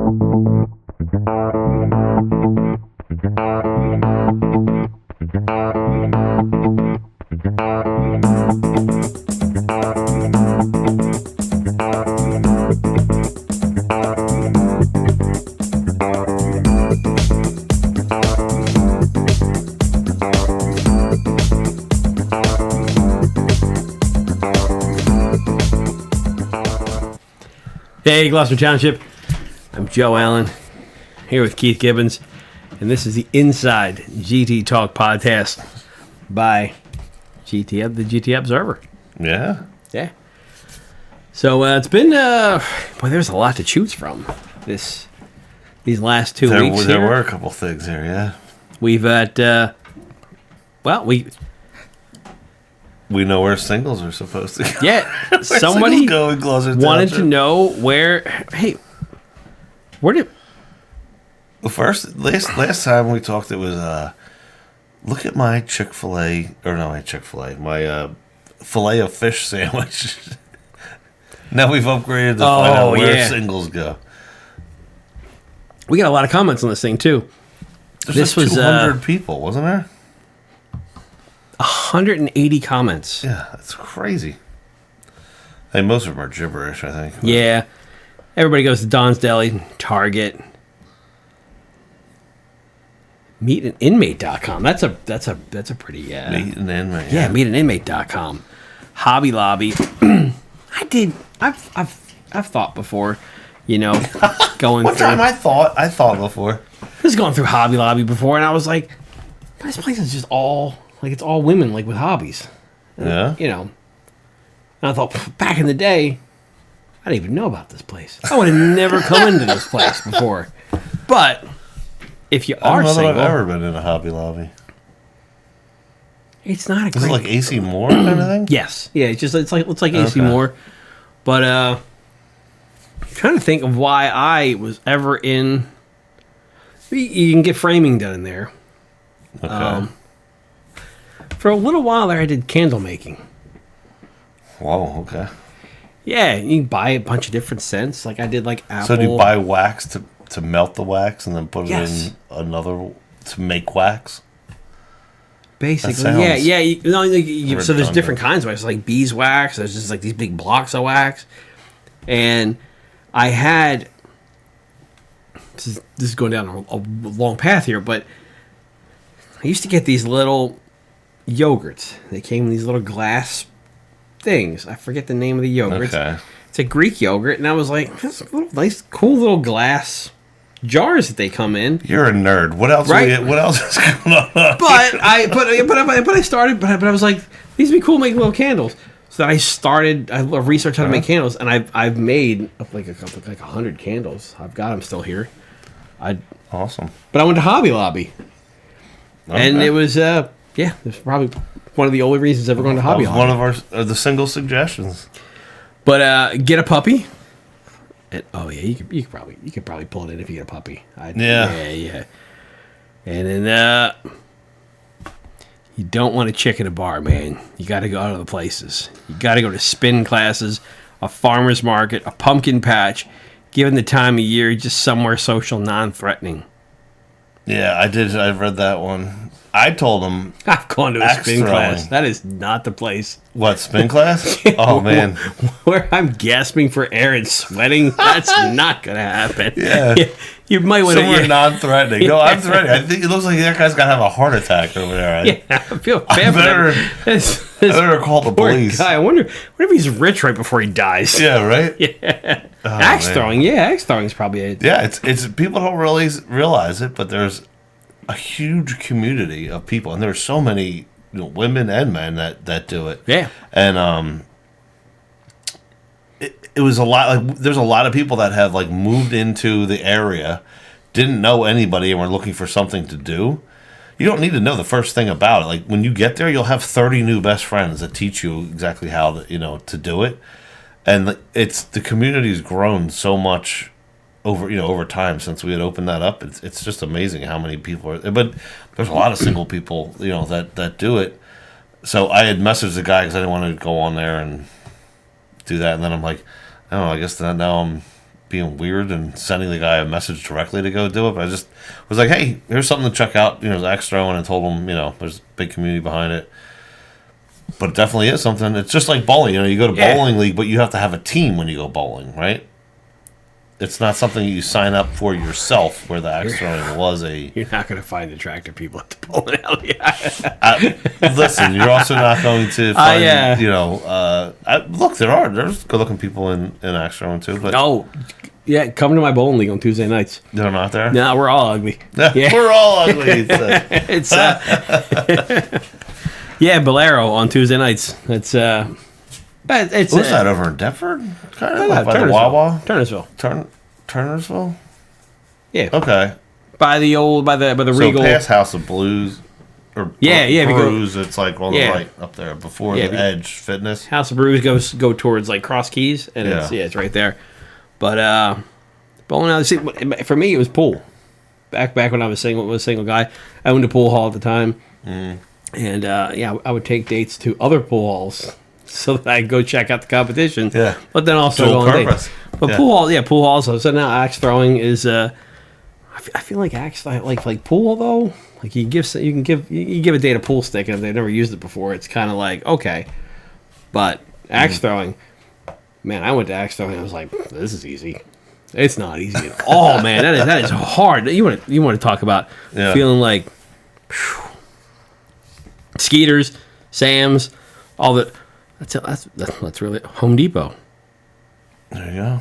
Hey, Gloucester Township. I'm Joe Allen, here with Keith Gibbons, and this is the Inside GT Talk podcast by GT, the GT Observer. Yeah. Yeah. So it's been, boy, there's a lot to choose from these last 2 weeks. There were a couple things here, yeah. We've had, we know where singles are supposed to go. Yeah, somebody go in Gloucester wanted Township. to know where did... Well, first, last time we talked, it was, look at my Chick-fil-A, or not my Chick-fil-A, my filet of fish sandwich. Now we've upgraded to find out where singles go. We got a lot of comments on this thing, too. This was 200 people, wasn't there? 180 comments. Yeah, that's crazy. And most of them are gibberish, I think. Yeah. Everybody goes to Don's Deli, Target, meetaninmate.com. That's a pretty Meet an inmate. Yeah, meetaninmate.com. Hobby Lobby. I've thought before, going One through. time I thought before. I was going through Hobby Lobby before, and I was like, this place is just all it's all women with hobbies. And, Yeah. And I thought, back in the day, I didn't even know about this place. I would have never come into this place before. But if you I are don't know single, that I've ever been in a Hobby Lobby. it's not a Is great. it like AC Moore kind of thing? Yes, yeah. It's like AC Moore, but I'm trying to think of why I was ever in. You can get framing done in there. Okay. For a little while there, I did candle making. Whoa, okay. Yeah, you can buy a bunch of different scents. Like I did, like apple. So do you buy wax to melt the wax and then put Yes. it in another to make wax? Basically, That sounds yeah. So there's redundant. different kinds of wax, like beeswax. There's just like these big blocks of wax, and I had. This is going down a long path here, but I used to get these little yogurts. They came in these little glass things. I forget the name of the yogurts. Okay. It's a Greek yogurt, and I was like, "This little nice, cool little glass jars that they come in." You're a nerd. What else? Right? What else is going on? But I started, but I was like, these would be cool making little candles. So I researched how to make candles, and I've made like 100 candles. I've got them still here. Awesome. But I went to Hobby Lobby, and Okay. it was it's probably one of the only reasons I've ever gone to Hobby That was Lobby. one of the single suggestions. But get a puppy. And, you could probably pull it in if you get a puppy. Yeah. And then you don't want to chick at a bar, man. You got to go out of the places. You got to go to spin classes, a farmer's market, a pumpkin patch. Given the time of year, just somewhere social, non-threatening. Yeah, I did. I read that one. I told him. I've gone to a Axe spin throwing. class. That is not the place. What, spin class? Oh, man. Where I'm gasping for air and sweating, that's not going to happen. Yeah. You might want Somewhere to... non-threatening. No, I'm threatening. I think it looks like that guy's got to have a heart attack over there. I feel bad for him. I better call the Poor police. guy. I wonder if he's rich right before he dies. Yeah, right? Yeah. Oh, Axe man. throwing. Yeah, axe throwing is probably it. Yeah, it's people don't really realize it, but there's a huge community of people, and there's so many women and men that do it. Yeah. And it was a lot. Like, there's a lot of people that have like moved into the area, didn't know anybody, and were looking for something to do. You don't need to know the first thing about it. Like when you get there, you'll have 30 new best friends that teach you exactly how to do it. And the community's grown so much over time since we had opened that up. It's just amazing how many people are. But there's a lot of single people that do it. So I had messaged the guy because I didn't want to go on there and do that. And then I'm like, oh, I guess now I'm being weird and sending the guy a message directly to go do it. But I just was like, hey, here's something to check out. There's axe throwing, and told him, there's a big community behind it. But it definitely is something. It's just like bowling. You go to bowling league, but you have to have a team when you go bowling, right? It's not something you sign up for yourself, where the axe throwing was a... You're not going to find attractive people at the bowling alley. Listen, you're also not going to find, look, there's good-looking people in axe throwing, too. But come to my bowling league on Tuesday nights. They're not there? No, we're all ugly. Yeah. We're all ugly. Bolero on Tuesday nights. It's What's that, over in Deptford? Kind of like by the Wawa? Turnersville. Turnersville? Yeah. Okay. By the Regal. So past House of Blues, or Brews, it's like on the right up there before the Edge Fitness. House of Brews go towards like Cross Keys, and it's right there. But bowling alley, see, for me it was pool. Back when I was a single guy, I owned a pool hall at the time, and I would take dates to other pool halls so that I could go check out the competition. Yeah. But then also go on dates. But pool halls. So now axe throwing is. I feel like axe like pool though. Like you give a date a pool stick, and if they've never used it before, it's kind of like okay. But axe throwing, man, I went to axe throwing. And I was like, this is easy. It's not easy at all, man. That is hard. You want to talk about feeling like Skeeters, Sam's, all that. That's really Home Depot. There you go.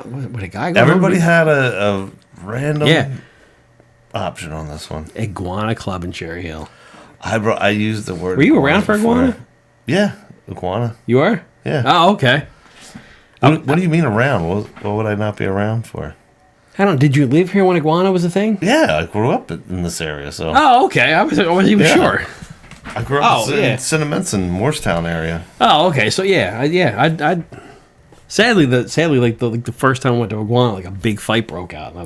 What a guy. Everybody had a random option on this one. Iguana Club in Cherry Hill. I used the word. Were you around for Iguana? Yeah, Iguana. You are? Yeah. Oh, okay. What do you mean around? What would I not be around for? Did you live here when Iguana was a thing? Yeah, I grew up in this area, so. Oh, okay. I wasn't even sure. I grew up in Cinnaminson, Morristown area. Oh, okay. So I sadly like the first time I went to Iguana, like a big fight broke out. I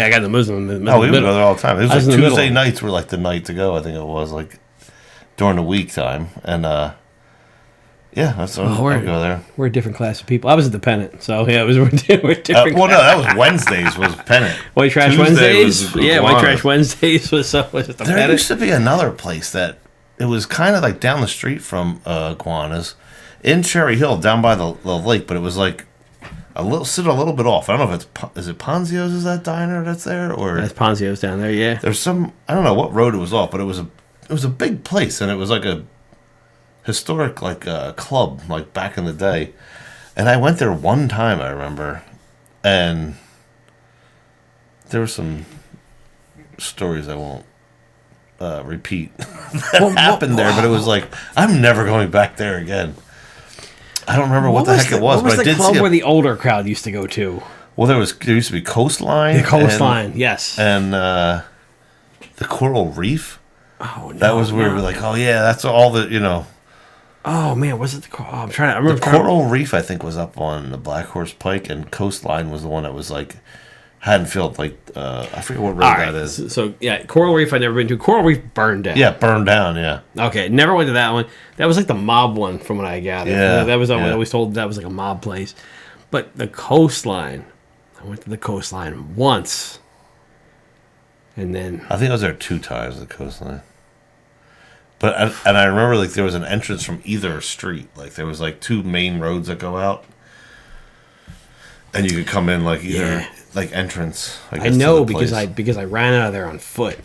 got the Muslim in the middle. We would go there all the time. It was like Tuesday nights were like the night to go. I think it was like during the week time, and that's what I'd go there. We're a different class of people. I was a dependent, so we're different. No, that was Wednesdays. Was pennant. White Trash Tuesday Wednesdays. White Trash Wednesdays was the pennant. There used to be another place that. It was kind of like down the street from Iguana's in Cherry Hill, down by the lake, but it was like a little bit off. I don't know if is it Ponzio's? Is that diner that's there, or that's Ponzio's down there? Yeah. There's some, I don't know what road it was off, but it was a big place, and it was like a historic club like back in the day. And I went there one time, I remember, and there were some stories I won't repeat that happened there, but it was like I'm never going back there again. I don't remember what the heck it was, but I did see the club where the older crowd used to go to. Well, there used to be Coastline. The Coastline, yes, and the Coral Reef. Oh, no, that was where we were like, oh yeah, that's all the Oh man, was it the? I'm trying to. I remember the Coral Reef. I think was up on the Black Horse Pike, and Coastline was the one that was like. Haddonfield, I forget what road that is. So, Coral Reef I've never been to. Coral Reef burned down. Yeah, burned down, yeah. Okay, never went to that one. That was like the mob one from what I gathered. Yeah. That was I was told that was like a mob place. But the Coastline, I went to the Coastline once. And then... I think I was there 2 times, the Coastline. But I remember there was an entrance from either street. Like there was 2 main roads that go out. And you could come in either... Like entrance. I know because I ran out of there on foot.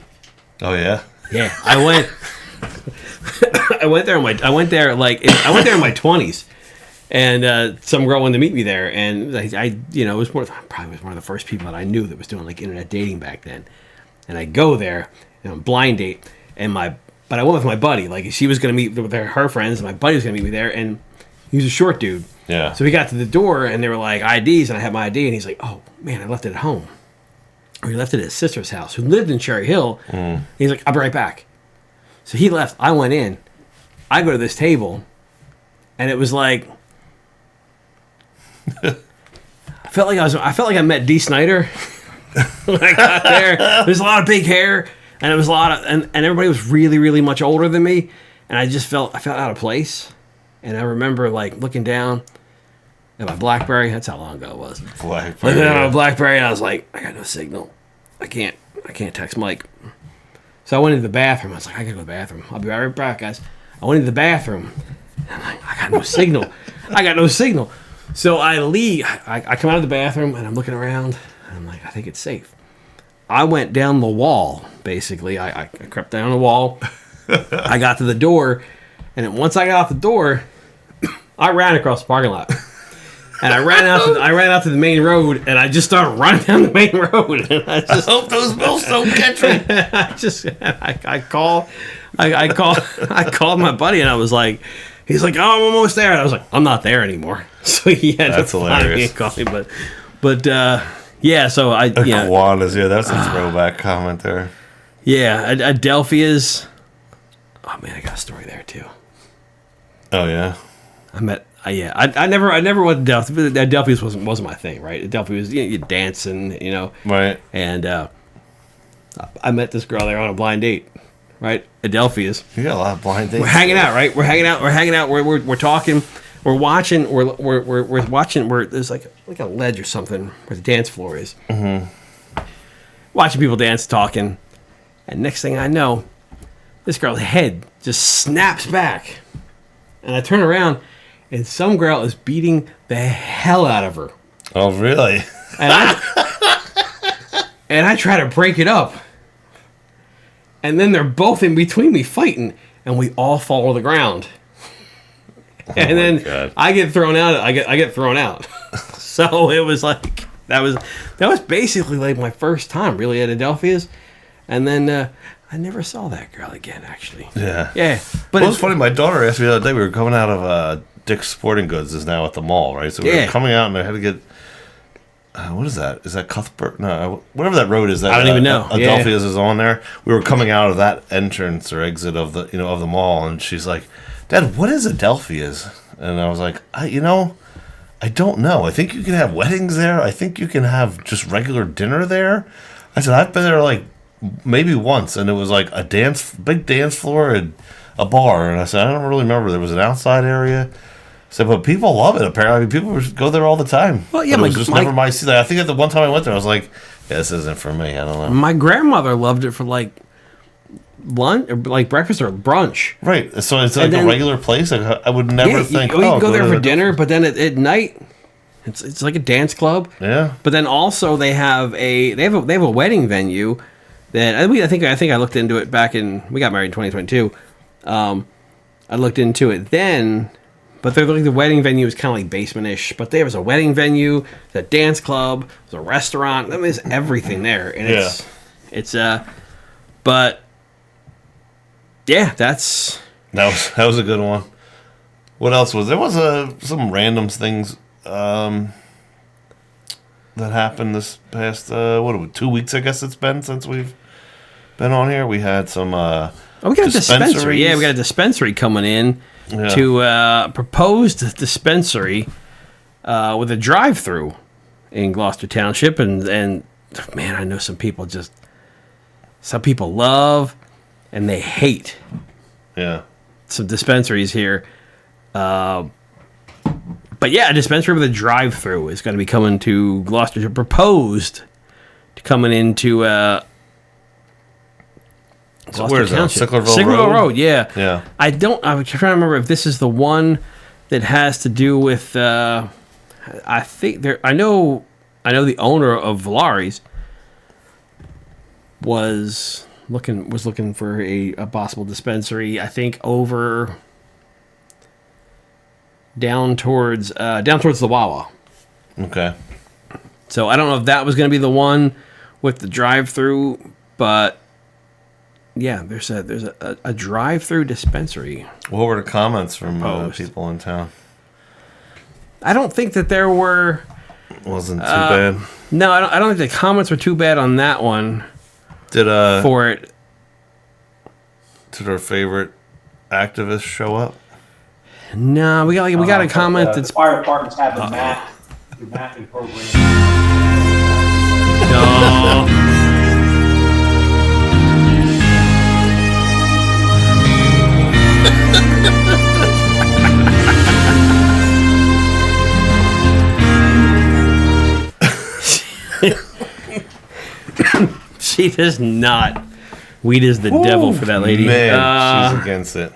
Oh yeah. Yeah, I went. I went there in my 20s, and some girl wanted to meet me there, and I it was probably one of the first people that I knew that was doing internet dating back then, and I go there, blind date, but I went with my buddy. She was going to meet with her friends, and my buddy was going to meet me there, and he was a short dude. Yeah. So we got to the door, and they were like IDs, and I had my ID, and he's like, "Oh man, I left it at home." Or he left it at his sister's house, who lived in Cherry Hill. He's like, "I'll be right back." So he left. I went in. I go to this table, and it was like, I felt like I met Dee Snider when I got there. There's a lot of big hair, and it was a lot of, and everybody was really, really much older than me, and I felt out of place. And I remember looking down, And my BlackBerry, that's how long ago it was. BlackBerry. And then on a BlackBerry, and I was like, I got no signal. I can't text Mike. So I went into the bathroom. I was like, I gotta go to the bathroom. I'll be right back, guys. I went into the bathroom. And I'm like, I got no signal. I got no signal. So I leave. I come out of the bathroom, and I'm looking around. And I'm like, I think it's safe. I went down the wall, basically. I crept down the wall. I got to the door. And then once I got out the door, I ran across the parking lot. And I ran out to the main road, and I just started running down the main road. And I hope those bills don't catch me. I called my buddy, and I was like, he's like, oh, I'm almost there. And I was like, I'm not there anymore. So he had to find me and call me. But yeah. So Iguanas, that's a throwback comment there. Yeah, Adelphia's. Oh man, I got a story there too. Oh yeah. I never went to Adelphi. Adelphi's wasn't my thing, right? Adelphi was you dancing, Right. And I met this girl there on a blind date, right? Adelphi's. You got a lot of blind dates. We're hanging out, right? We're hanging out. We're talking. We're watching. We're watching. There's like a ledge or something where the dance floor is. Mm-hmm. Watching people dance, talking, and next thing I know, this girl's head just snaps back, and I turn around. And some girl is beating the hell out of her. Oh, really? And I try to break it up. And then they're both in between me fighting. And we all fall to the ground. And then God. I get thrown out. I get thrown out. So it was like, that was basically like my first time really at Adelphia's. And then I never saw that girl again, actually. Yeah. Yeah. But it was funny. My daughter asked me the other day, we were coming out of Dick's Sporting Goods is now at the mall, right? So we were coming out, and I had to get what is that? Is that Cuthbert? No, whatever that road is. That I don't even know. Adelphia's is on there. We were coming out of that entrance or exit of the of the mall, and she's like, "Dad, what is Adelphia's?" And I was like, I don't know. I think you can have weddings there. I think you can have just regular dinner there. I said I've been there like maybe once, and it was like a big dance floor and a bar. And I said I don't really remember. There was an outside area. So, but people love it. Apparently, I mean, people go there all the time. Well, yeah, but it was just never my season. I think at the one time I went there, I was like, "Yeah, this isn't for me." I don't know. My grandmother loved it for like lunch, or like breakfast or brunch. Right. So it's like a regular place. I would never think. You can go there for dinner, but then at night, it's like a dance club. Yeah. But then also they have a wedding venue that I think I looked into it back in we got married in 2022. I looked into it then. But they're like the wedding venue is kind of like basement-ish. But there was a wedding venue, the dance club, there's a restaurant. I mean, there's everything there, and but yeah, that was a good one. What else was there? Was some random things that happened this past 2 weeks? I guess it's been since we've been on here. We had some. We got a dispensary. Yeah, we got a dispensary coming in. Yeah. To proposed dispensary with a drive-thru in Gloucester Township, and man, I know some people love and they hate. Yeah, some dispensaries here, but yeah, a dispensary with a drive-thru is going to be coming to Gloucester. Proposed to coming into. So where's that? Sicklerville Road, yeah. Yeah. I'm trying to remember if this is the one that has to do with. I think there. I know the owner of Valari's was looking for a possible dispensary. I think over down towards the Wawa. Okay. So I don't know if that was going to be the one with the drive-through, but. Yeah, there's a drive-through dispensary. What were the comments from people in town? I don't think that there were. Wasn't too bad. No, I don't think the comments were too bad on that one. For it? Did our favorite activist show up? No, we got a comment that's fire departments have the mapping program. No. She does not. Weed is the devil for that lady. Man, she's against it.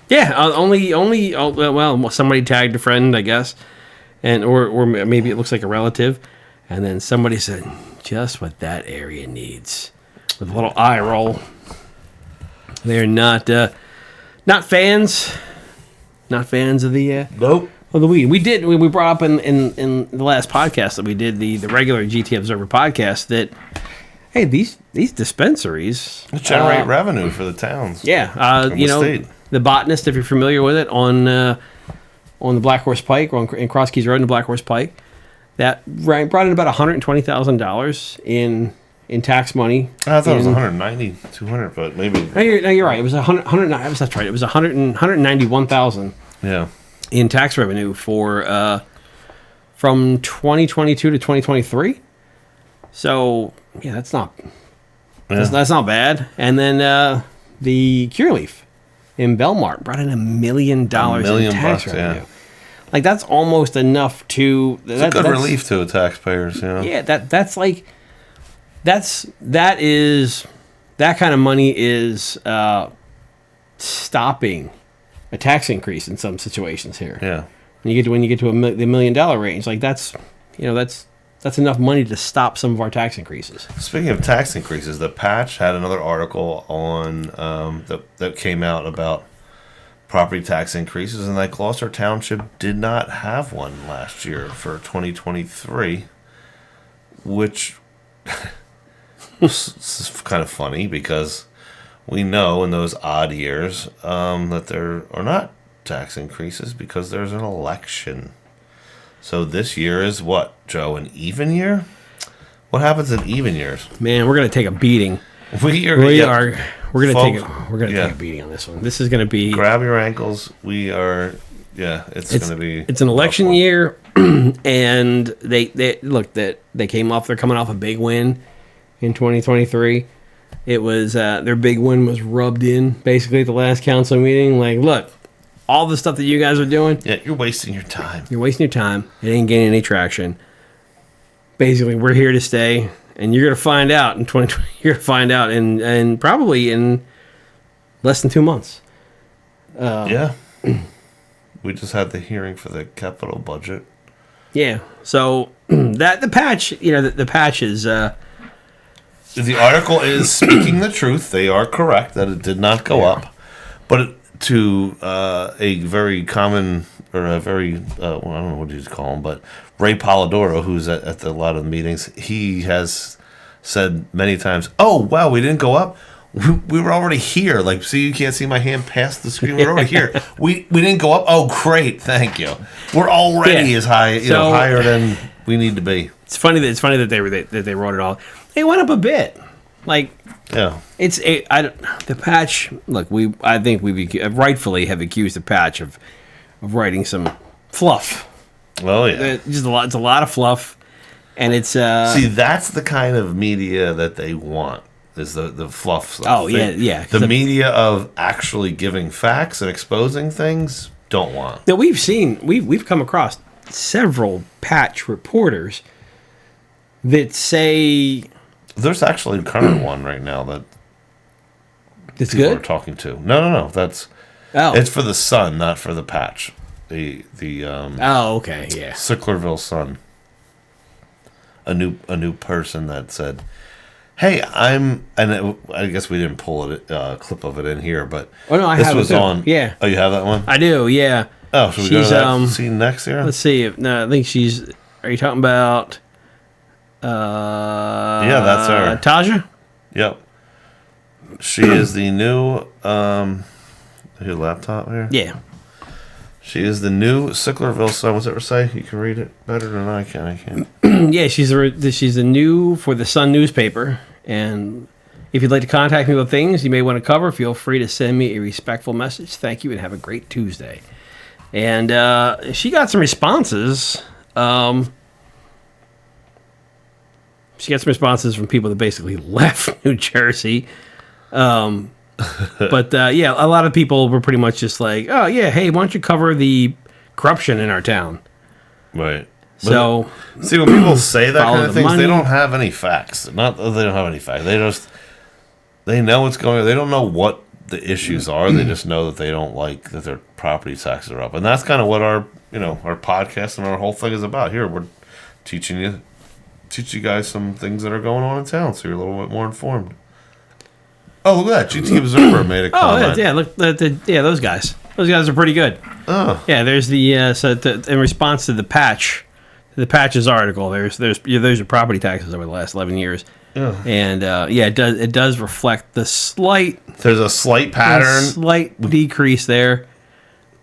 Yeah, well, somebody tagged a friend, I guess, or maybe it looks like a relative, and then somebody said, just what that area needs, with a little eye roll. They're not fans of the Nope. of the weed. We brought up in the last podcast that we did, the regular GT Observer podcast, that hey, these dispensaries generate revenue for the towns. Yeah, state. The Botanist, if you're familiar with it, on the Black Horse Pike, in Cross Keys Road in the Black Horse Pike, that brought in about $120,000 in tax money. I thought it was 190, 200, but maybe. No, you're right. It was 100. That's right. It was 191,000. Yeah. In tax revenue for from 2022 to 2023. So yeah, that's not bad. And then the Cureleaf in Belmar brought in $1 million in tax revenue. Yeah. Like that's almost enough to. It's a good relief to the taxpayers. Yeah, that kind of money is stopping a tax increase in some situations here. Yeah. When you get to the $1 million range, like that's enough money to stop some of our tax increases. Speaking of tax increases, the Patch had another article on that came out about property tax increases, and that Gloucester Township did not have one last year for 2023, which is kind of funny because we know in those odd years that there are not tax increases because there's an election. So this year is what, Joe, an even year? What happens in even years? Man, we're going to take a beating. We're going to take a beating on this one. This is going to be... Grab your ankles. It's going to be... It's an election year, and they're coming off a big win in 2023. It was their big win was rubbed in basically at the last council meeting. Like, look, all the stuff that you guys are doing, you're wasting your time. You're wasting your time. It ain't gaining any traction. Basically, we're here to stay, and you're gonna find out in 2020. You're gonna find out in probably in less than 2 months. We just had the hearing for the capital budget. Yeah. So the patch, the patch is. The article is speaking the truth. They are correct that it did not go up, but to a very common or a very I don't know what you'd call him, but Ray Polidoro, who's at a lot of the meetings, he has said many times, "Oh wow, we didn't go up. We were already here. Like, see, you can't see my hand past the screen. We're already here. We didn't go up. Oh great, thank you. We're already as high, higher than we need to be." It's funny that they wrote it all. They went up a bit, like it's the patch. Look, I think we rightfully have accused the patch of writing some fluff. Oh yeah, it's a lot of fluff, and it's see, that's the kind of media that they want, is the fluff stuff. Oh yeah. The media of actually giving facts and exposing things don't want. Now we've come across several patch reporters that say there's actually a current one right now that it's people good. are talking to. No, it's for the Sun, not for the patch. Okay, yeah. Sicklerville Sun. A new person that said, "Hey, I guess we didn't pull a clip of it in here, but I this have was it too. on. Yeah. Oh, you have that one? I do. Yeah. Oh, should we go to that scene next year? Let's see. No, I think she's. Are you talking about? Yeah, that's her. Taja? Yep. She is the new your laptop here? Yeah. She is the new Sicklerville Sun. What's it say? You can read it better than I can. I can't. Yeah, she's the new for the Sun newspaper. And if you'd like to contact me with things you may want to cover, feel free to send me a respectful message. Thank you and have a great Tuesday. And she got some responses. She got some responses from people that basically left New Jersey. But a lot of people were pretty much just like, "Oh yeah, hey, why don't you cover the corruption in our town?" Right. So see, when people say that follow kind of the things, money. they don't have any facts. Not that they don't have any facts. They know what's going on. They don't know what the issues are. They just know that they don't like that their property taxes are up, and that's kind of what our podcast and our whole thing is about. Here, we're teach you guys some things that are going on in town, so you're a little bit more informed. Oh, look at that! GT Observer made a comment. Oh yeah, look, those guys. Those guys are pretty good. Oh, Yeah, there's the in response to the patches article. There's your property taxes over the last 11 years. yeah. And it does reflect the slight There's a slight pattern. decrease there.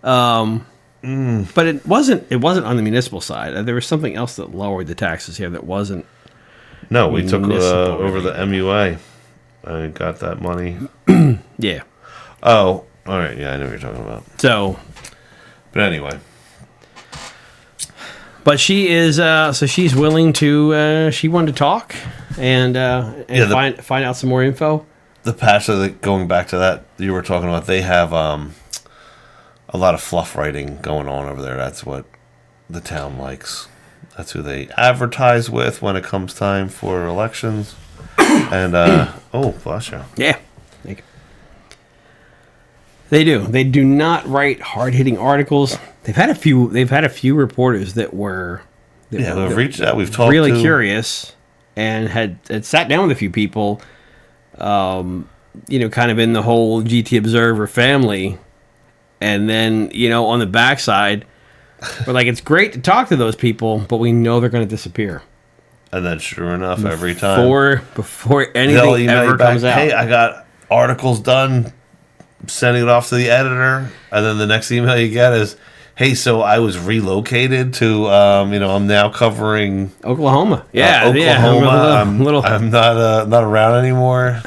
But it wasn't on the municipal side. There was something else that lowered the taxes here that wasn't. No, we took Municipal over the MUA. I got that money. Yeah. Oh, all right. Yeah, I know what you're talking about. So, But anyway, but she is so she's willing to she wanted to talk and find out some more info. the patch going back to that you were talking about, they have a lot of fluff writing going on over there. That's what the town likes. That's who they advertise with when it comes time for elections. And oh, bless you. Yeah. Thank you. They do. They do not write hard-hitting articles. They've had a few reporters that were We've reached out. We've talked really to curious and had sat down with a few people, kind of in the whole GT Observer family, and then on the backside, we're like, it's great to talk to those people, but we know they're going to disappear. And then, sure enough, every time before they'll anything email ever you back, comes out, hey, I got articles done, sending it off to the editor, and then the next email you get is, hey, so I was relocated to, I'm now covering Oklahoma. Yeah, Oklahoma. I'm not around anymore.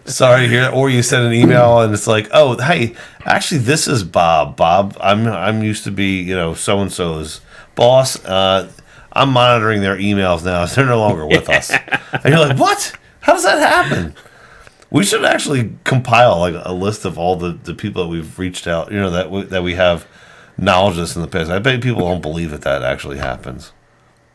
Sorry to hear that. Or you send an email and it's like, oh, hey, actually, this is Bob. Bob, I'm used to be, so and so's boss. I'm monitoring their emails now. They're no longer with us. And you're like, what? How does that happen? We should actually compile like a list of all the people that we've reached out, that we have knowledge of this in the past. I bet people don't believe that actually happens.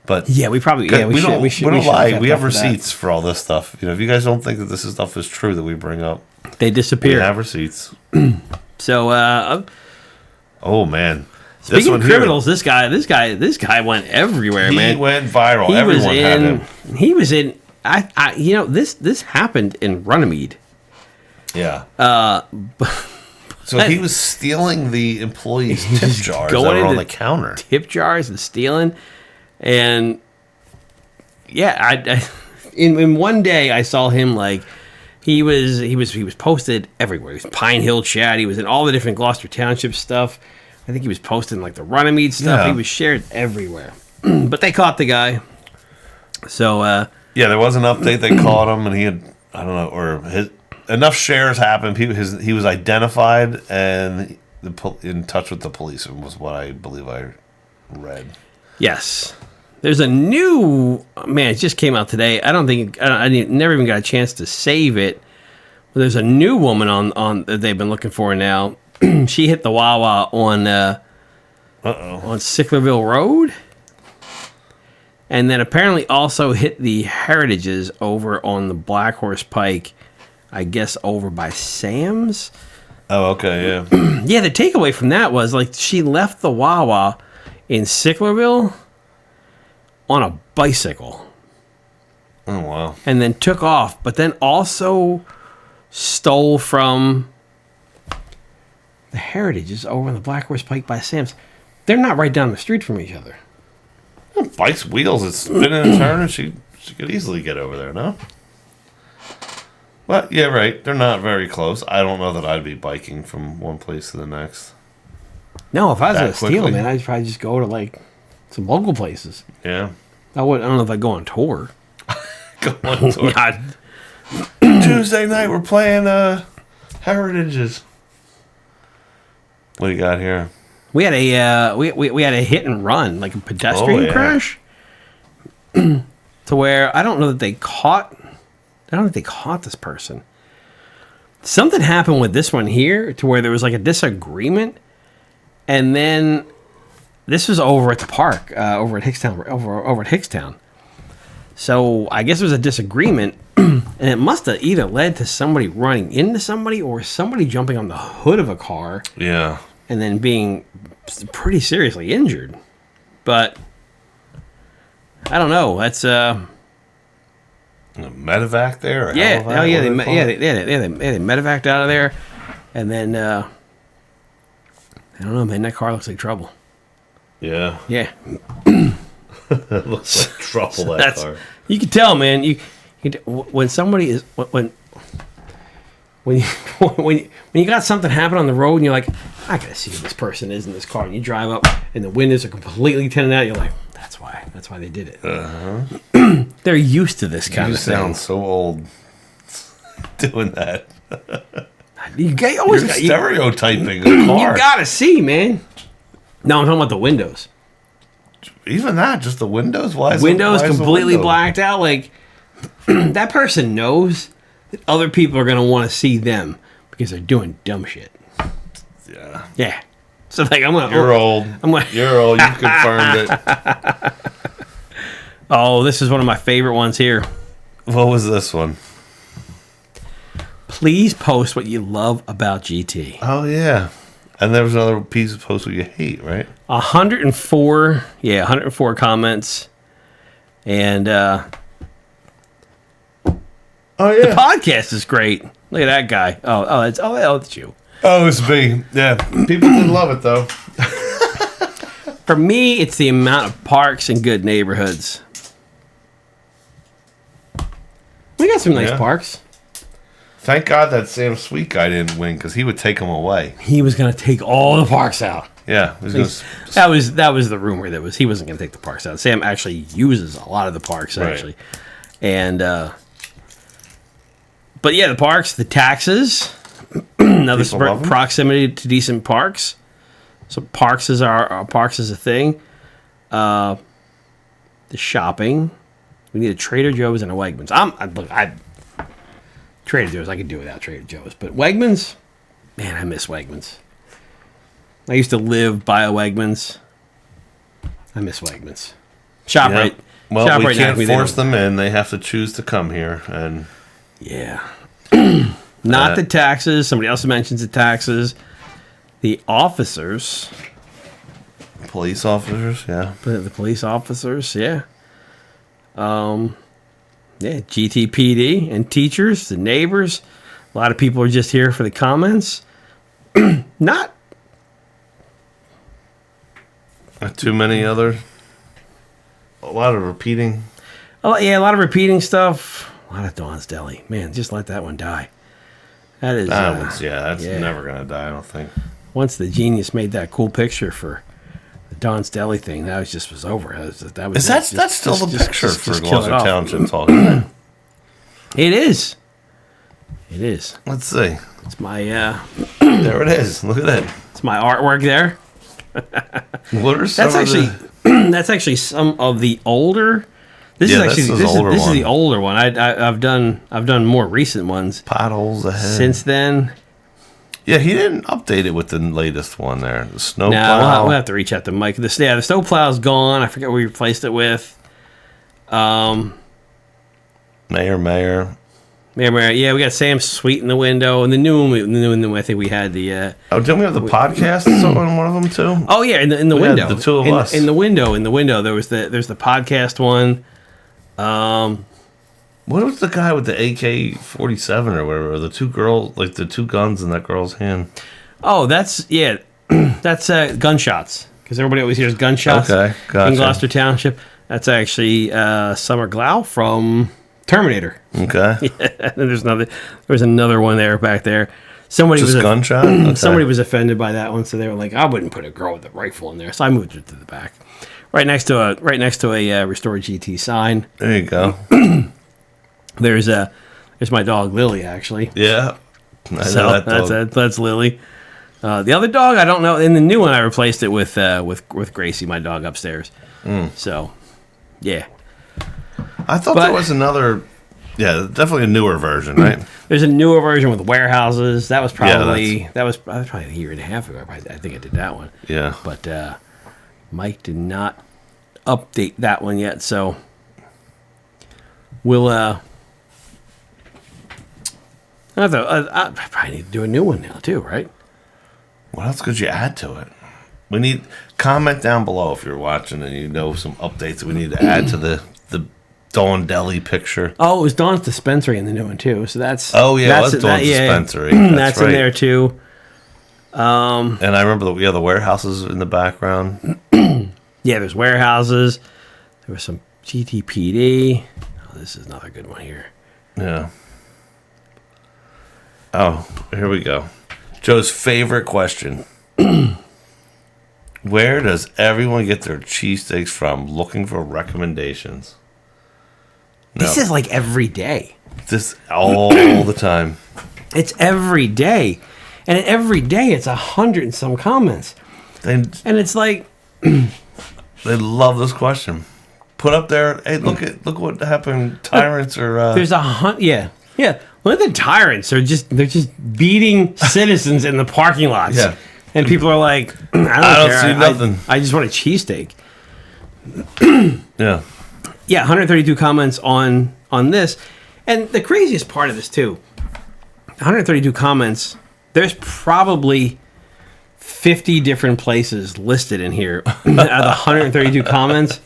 But yeah, we probably we should lie. We have receipts for all this stuff. If you guys don't think that this stuff is true that we bring up, they disappear. We have receipts. So, oh man. Speaking of criminals, this guy went everywhere, man. He went viral. Everyone had him. He was in. This happened in Runnymede. Yeah. So he was stealing the employees' tip jars that were on the counter. Tip jars and stealing, and yeah, in one day I saw him like he was posted everywhere. He was Pine Hill chat. He was in all the different Gloucester Township stuff. I think he was posting like the Runnymede stuff. Yeah. He was shared everywhere. But they caught the guy. So yeah, there was an update. They caught him, and he had enough shares happened. He was identified and in touch with the police. Was what I believe I read. Yes, there's a new It just came out today. I never even got a chance to save it. But there's a new woman on that they've been looking for now. She hit the Wawa on Sicklerville Road, and then apparently also hit the Heritages over on the Black Horse Pike, I guess over by Sam's. Oh, okay, yeah. Yeah, the takeaway from that was like she left the Wawa in Sicklerville on a bicycle. Oh, wow. And then took off, but then also stole from the Heritages over on the Black Horse Pike by Sam's. They're not right down the street from each other. Bike's wheels, it's spinning and turning. She could easily get over there, no? But, yeah, right. They're not very close. I don't know that I'd be biking from one place to the next. No, if I was going to steal, man, I'd probably just go to, like, some local places. Yeah. I don't know if I'd go on tour. Go on tour. God. Tuesday night, we're playing Heritages. What do you got here? We had a we had a hit and run, like a pedestrian crash, to where I don't know that they caught. I don't think they caught this person. Something happened with this one here, to where there was like a disagreement, and then this was over at the park, over at Hickstown. So I guess there was a disagreement, and it must have either led to somebody running into somebody or somebody jumping on the hood of a car. Yeah. And then being pretty seriously injured. But I don't know. That's a medevac there? Or yeah. Helivac, Oh yeah. They they medevaced out of there, and then I don't know, man. That car looks like trouble. Yeah. Yeah. It looks like trouble, that car. You can tell, man. When somebody is when you got something happen on the road and you're like, I gotta see who this person is in this car, and you drive up and the windows are completely tinted out, you're like, that's why they did it. Uh-huh. They're used to this kind of thing. You sound so old doing that. You're stereotyping a car. You gotta see, man. No, I'm talking about the windows. Even that, just the windows? Why is windows completely window? blacked out? Like, that person knows that other people are going to want to see them because they're doing dumb shit. Yeah. Yeah. So, like, You're old. You're old. You confirmed it. Oh, this is one of my favorite ones here. What was this one? Please post what you love about GT. Oh, yeah. And there was another piece of post what you hate, right? 104 comments. And oh, yeah. The podcast is great. Look at that guy. It's you. Oh, it's me. Yeah. People did love it, though. For me, it's the amount of parks and good neighborhoods. We got some nice parks. Thank God that Sam Sweet guy didn't win, because he would take them away. He was going to take all the parks out. Yeah. That was the rumor he wasn't going to take the parks out. Sam actually uses a lot of the parks, actually. And, but yeah, the parks, the taxes, another proximity to decent parks. So parks is our parks is a thing. The shopping. We need a Trader Joe's and a Wegmans. Trader Joe's, I could do without Trader Joe's. But Wegmans, man, I miss Wegmans. I used to live by a Wegmans. I miss Wegmans. ShopRite. Yep. Well, ShopRite we can't force them in. They have to choose to come here. And yeah. Not the taxes. Somebody else mentions the taxes. The officers. Police officers, yeah. The police officers, yeah. Yeah, GTPD and teachers, the neighbors. A lot of people are just here for the comments. Not too many other. A lot of repeating. Oh yeah, a lot of repeating stuff. A lot of Dawn's Deli. Man, just let that one die. That's never gonna die, I don't think. Once the genius made that cool picture for the Dawn's Deli thing, that was over. That's still the picture for Gloucester Township talking. It is. It is. Let's see. It's my there it is. Look at that. It's my artwork there. What are some that's actually some of the older. This is the older one. I've done more recent ones. Potholes ahead. Since then. Yeah, he didn't update it with the latest one there. The snowplow. No, we'll have to reach out to Mike. The snowplow's gone. I forget what we replaced it with. Mayor. Yeah, we got Sam Sweet in the window, and the new one. I think we had the. Didn't we have the podcast on one of them too? Oh yeah, in the window. The two of us in the window. There's the podcast one. What was the guy with the AK-47 or whatever? The two girls, like the two guns in that girl's hand. Oh, that's gunshots, because everybody always hears gunshots. Okay, gotcha. In Gloucester Township. That's actually Summer Glau from Terminator. Okay. Yeah, and there's another one there back there. Somebody was gunshot. Okay. Somebody was offended by that one, so they were like, "I wouldn't put a girl with a rifle in there," so I moved it to the back, right next to a Restored GT sign. There you go. There's my dog Lily, actually. Yeah. That's Lily. The other dog, I don't know. In the new one, I replaced it with Gracie, my dog upstairs. So, yeah. I thought there was another. Yeah, definitely a newer version, right? There's a newer version with warehouses. That was probably a year and a half ago. I think I did that one. Yeah. But Mike did not update that one yet, so we'll I probably need to do a new one now too, right? What else could you add to it? We need comment down below if you're watching and you know some updates that we need to add to the Dawn Deli picture. Oh, it was Dawn's dispensary in the new one too. So that's that's Dawn's dispensary. That's right. In there too. And I remember the warehouses in the background. Yeah, there's warehouses. There was some GTPD. Oh, this is another good one here. Yeah. Oh, here we go. Joe's favorite question. Where does everyone get their cheesesteaks from? Looking for recommendations. This is like every day. This all the time. It's every day. And every day it's 100 and some comments. And it's like... They love this question. Put up there, hey, look what happened. Tyrants are... There's 100... Yeah. Look at the tyrants. They're just beating citizens in the parking lots. Yeah. And people are like, I don't see nothing. I just want a cheesesteak. Yeah. Yeah, 132 comments on this. And the craziest part of this, too, 132 comments, there's probably 50 different places listed in here out of the 132 comments.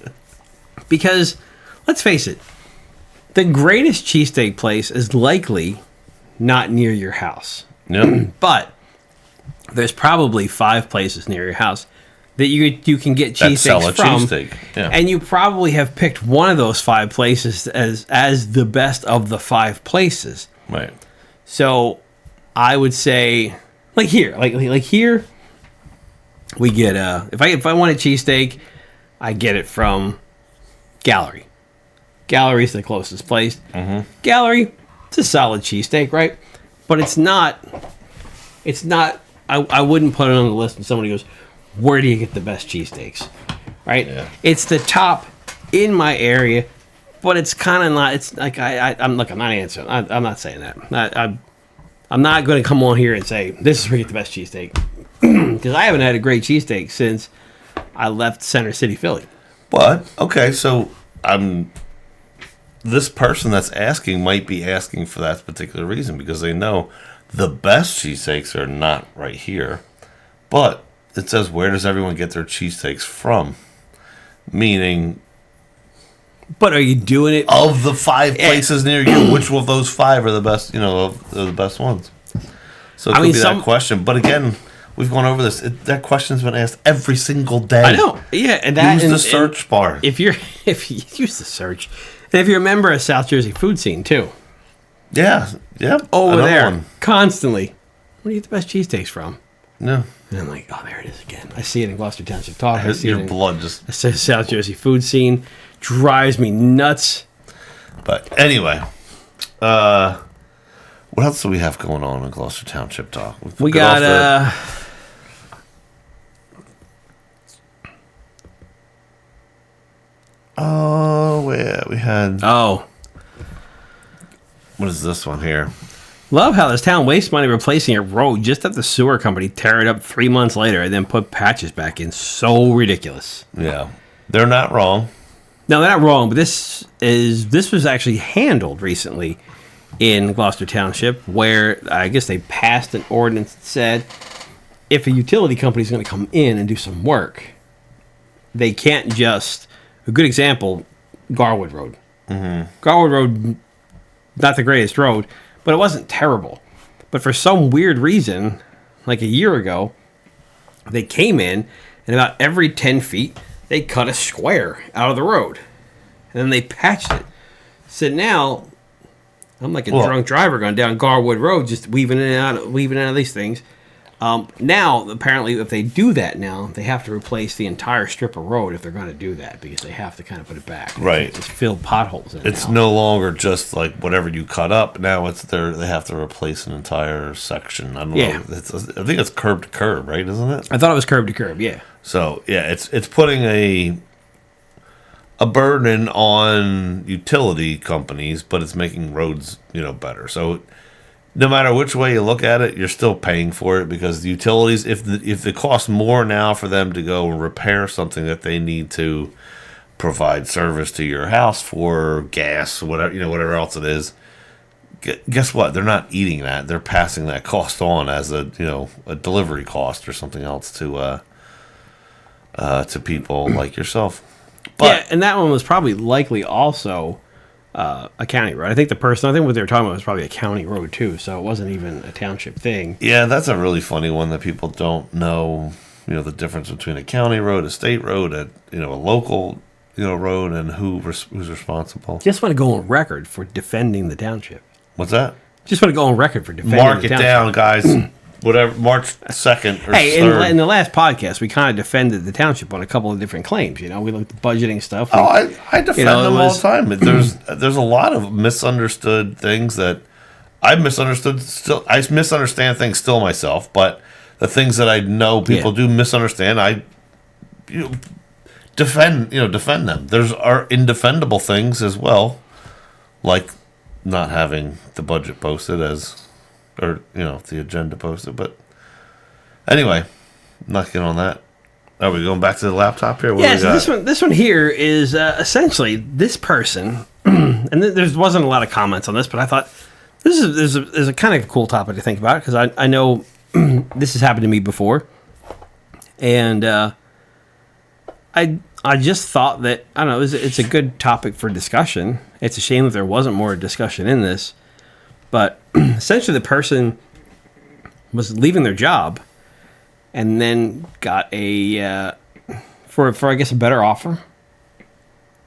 Because, let's face it, the greatest cheesesteak place is likely not near your house. Yep. But there's probably 5 places near your house that you can get cheesesteaks from. Cheesesteak. Yeah. And you probably have picked one of those 5 places as the best of the 5 places. Right. So I would say, like here, like here, we get if I want a cheesesteak, I get it from Gallery. Gallery's the closest place. Mm-hmm. Gallery, it's a solid cheesesteak, right? But it's not. I wouldn't put it on the list and somebody goes, where do you get the best cheesesteaks? Right? Yeah. It's the top in my area, but it's kind of not. It's like I'm not answering. I'm not saying that. I'm not going to come on here and say this is where you get the best cheesesteak because I haven't had a great cheesesteak since I left Center City, Philly. But okay, so this person that's asking might be asking for that particular reason because they know the best cheesesteaks are not right here. But it says, where does everyone get their cheesesteaks from? Meaning... But are you doing it... Of the 5 places near you, which of those 5 are the best, are the best ones? So it could be that question. But again, we've gone over this. That question's been asked every single day. I know. Yeah, and that... Use the search bar. If you use the search... And if you're a member of South Jersey food scene, too. Yeah. Yep. Over there. Constantly. Where do you get the best cheesesteaks from? No. And I'm like, oh, there it is again. I see it in Gloucester Township Talk. I see your it in, blood just... I see South Jersey food scene. Drives me nuts. But anyway, what else do we have going on in Gloucester Township Talk? We got... Oh, yeah, we had... Oh. What is this one here? Love how this town wastes money replacing a road just have the sewer company tear it up 3 months later and then put patches back in. So ridiculous. Yeah. They're not wrong. No, they're not wrong, but this was actually handled recently in Gloucester Township where I guess they passed an ordinance that said if a utility company is going to come in and do some work, they can't just... A good example, Garwood Road. Mm-hmm. Garwood Road, not the greatest road, but it wasn't terrible. But for some weird reason, like a year ago, they came in, and about every 10 feet, they cut a square out of the road. And then they patched it. So now, I'm like a drunk driver going down Garwood Road, just weaving in and out of these things. Now, apparently, if they do that now, they have to replace the entire strip of road if they're going to do that because they have to kind of put it back. Right. Just fill potholes in. It's no longer just like whatever you cut up. Now they have to replace an entire section. I don't know. I think it's curb to curb, right? Isn't it? I thought it was curb to curb. Yeah. So yeah, it's putting a burden on utility companies, but it's making roads better. So no matter which way you look at it, you're still paying for it because the utilities, if it costs more now for them to go and repair something that they need to provide service to your house for gas, whatever else it is, guess what? They're not eating that. They're passing that cost on as a delivery cost or something else to people like yourself. But, yeah, and that one was probably likely also a county road. I think what they were talking about was probably a county road too, so it wasn't even a township thing. Yeah, that's a really funny one that people don't know. The difference between a county road, a state road, a local road, and who's responsible. Just want to go on record for defending the township. What's that? Just want to go on record for defending Mark the it township. down, guys. Whatever, March 2nd or Hey, 3rd. in the last podcast, we kind of defended the township on a couple of different claims. We looked at budgeting stuff. Oh, I defend them all the time. There's a lot of misunderstood things that I misunderstood. Still, I misunderstand things still myself. But the things that I know people do misunderstand, I defend them. There's are indefendable things as well, like not having the budget posted or the agenda posted. But anyway, not getting on that. Are we going back to the laptop here? What so this one here is essentially this person, and there wasn't a lot of comments on this, but I thought this is a kind of cool topic to think about because I know this has happened to me before, and I just thought that I don't know it's a good topic for discussion. It's a shame that there wasn't more discussion in this, but essentially the person was leaving their job and then got a for I guess a better offer,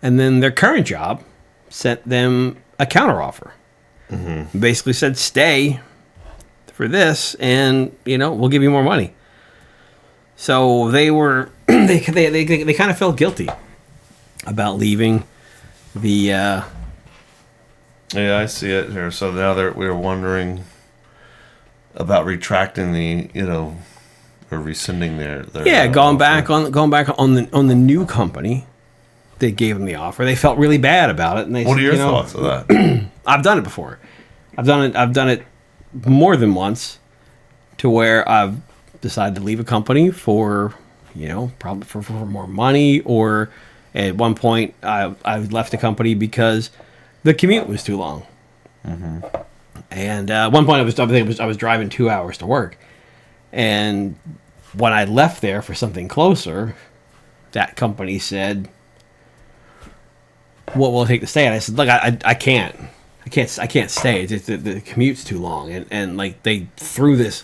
and then their current job sent them a counter offer. Mm-hmm. Basically said stay for this, and we'll give you more money. So they were they kind of felt guilty about leaving the. Yeah, I see it here. So now we're wondering about retracting or rescinding their going back on the new company that gave them the offer. They felt really bad about it, and what are your thoughts of that? I've done it before. I've done it more than once, to where I've decided to leave a company for probably for more money, or at one point I left the company because the commute was too long. Mm-hmm. And at one point I was driving 2 hours to work. And when I left there for something closer, that company said, "What will it take to stay?" And I said, "Look, I can't stay. The commute's too long." And like they threw this